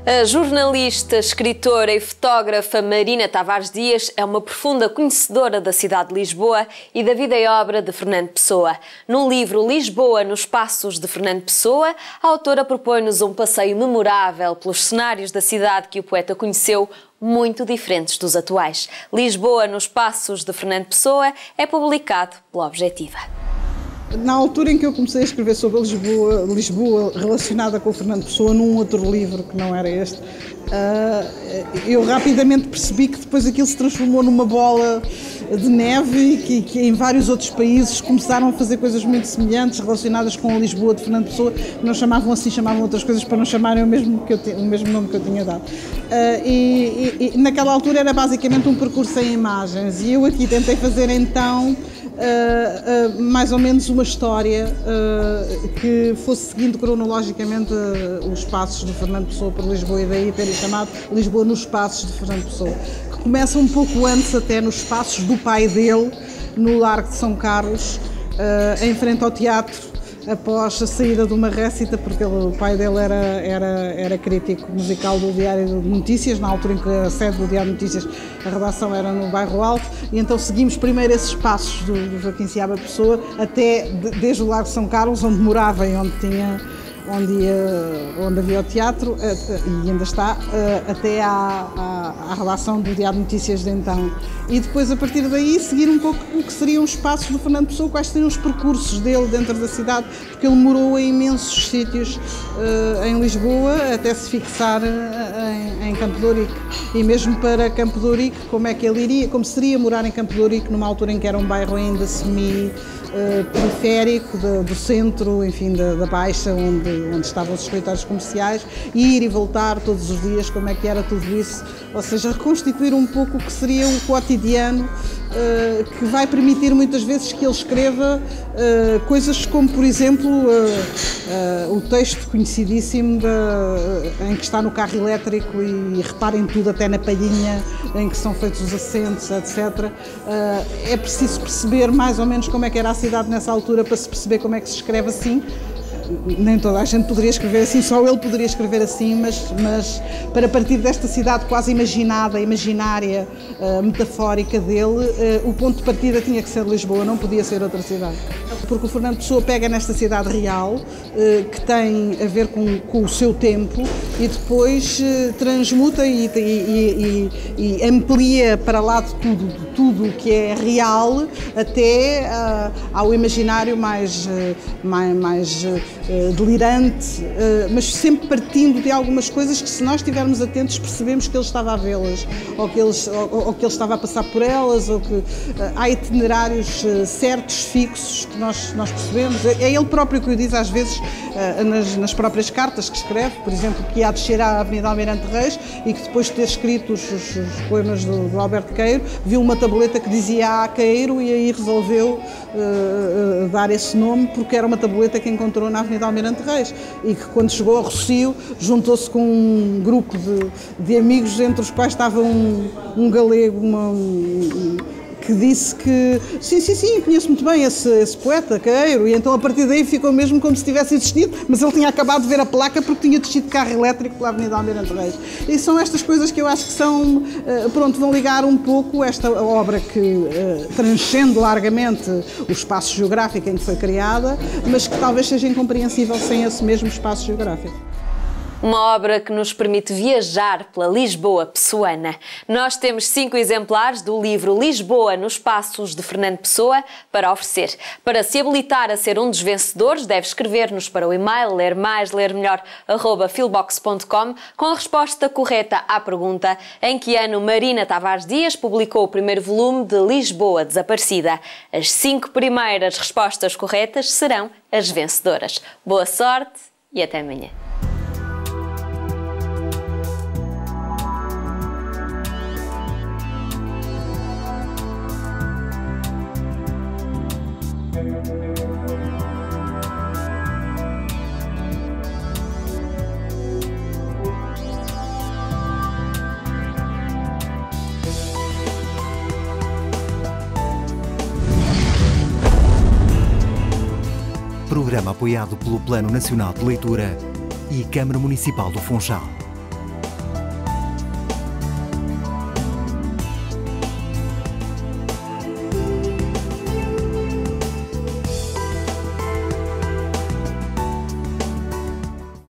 A jornalista, escritora e fotógrafa Marina Tavares Dias é uma profunda conhecedora da cidade de Lisboa e da vida e obra de Fernando Pessoa. No livro Lisboa nos Passos de Fernando Pessoa, a autora propõe-nos um passeio memorável pelos cenários da cidade que o poeta conheceu, muito diferentes dos atuais. Lisboa nos Passos de Fernando Pessoa é publicado pela Objetiva. Na altura em que eu comecei a escrever sobre Lisboa relacionada com o Fernando Pessoa, num outro livro que não era este, eu rapidamente percebi que depois aquilo se transformou numa bola de neve e que em vários outros países começaram a fazer coisas muito semelhantes relacionadas com a Lisboa de Fernando Pessoa, que não chamavam assim, chamavam outras coisas para não chamarem o mesmo nome que eu tinha dado. E naquela altura era basicamente um percurso em imagens e eu aqui tentei fazer então mais ou menos uma história que fosse seguindo cronologicamente os passos de Fernando Pessoa por Lisboa, e daí ter chamado Lisboa nos Passos de Fernando Pessoa, que começa um pouco antes até nos passos do pai dele, no Largo de São Carlos, em frente ao teatro, após a saída de uma récita, porque o pai dele era crítico musical do Diário de Notícias, na altura em que a sede do Diário de Notícias, a redação era no Bairro Alto, e então seguimos primeiro esses passos do Joaquim Seabra Pessoa, até desde o Largo de São Carlos, onde morava e onde havia o teatro, e ainda está, até à redação do Diário de Notícias de então. E depois, a partir daí, seguir um pouco o que seriam os passos do Fernando Pessoa, quais seriam os percursos dele dentro da cidade, porque ele morou em imensos sítios em Lisboa, até se fixar em Campo de Ourique. E mesmo para Campo de Ourique, como é que ele iria, como seria morar em Campo de Ourique, numa altura em que era um bairro ainda periférico do centro, enfim, da Baixa, onde estavam os escritórios comerciais, e ir e voltar todos os dias, como é que era tudo isso, ou seja, reconstituir um pouco o que seria o cotidiano, que vai permitir muitas vezes que ele escreva coisas como, por exemplo, o texto conhecidíssimo em que está no carro elétrico e reparem tudo, até na palhinha em que são feitos os assentos, etc. É preciso perceber mais ou menos como é que era a cidade nessa altura para se perceber como é que se escreve assim. Nem toda a gente poderia escrever assim, só ele poderia escrever assim, mas para partir desta cidade quase imaginada, imaginária, metafórica dele, o ponto de partida tinha que ser Lisboa, não podia ser outra cidade. Porque o Fernando Pessoa pega nesta cidade real, que tem a ver com o seu tempo, e depois transmuta e amplia para lá de tudo o que é real, até ao imaginário mais delirante, mas sempre partindo de algumas coisas que, se nós estivermos atentos, percebemos que ele estava a vê-las, ou que ele estava a passar por elas, ou que há itinerários certos, fixos, que nós percebemos. É ele próprio que o diz às vezes nas próprias cartas que escreve, por exemplo, que ia descer à Avenida Almirante Reis e que depois de ter escrito os poemas do Alberto Queiro, viu uma tabuleta que dizia A. Queiro e aí resolveu dar esse nome, porque era uma tabuleta que encontrou na Avenida Almirante Reis, e que, quando chegou a Rossio, juntou-se com um grupo de amigos, entre os quais estava um galego, que disse que sim, conheço muito bem esse poeta, Queiro, e então a partir daí ficou mesmo como se tivesse existido, mas ele tinha acabado de ver a placa porque tinha descido de carro elétrico pela Avenida Almirante Reis. E são estas coisas que eu acho que são, vão ligar um pouco esta obra que transcende largamente o espaço geográfico em que foi criada, mas que talvez seja incompreensível sem esse mesmo espaço geográfico. Uma obra que nos permite viajar pela Lisboa pessoana. Nós temos 5 exemplares do livro Lisboa nos Passos de Fernando Pessoa para oferecer. Para se habilitar a ser um dos vencedores, deve escrever-nos para o e-mail lermais-lermelhor@filbox.com com a resposta correta à pergunta: em que ano Marina Tavares Dias publicou o primeiro volume de Lisboa Desaparecida? As 5 primeiras respostas corretas serão as vencedoras. Boa sorte e até amanhã. Programa apoiado pelo Plano Nacional de Leitura e Câmara Municipal do Funchal.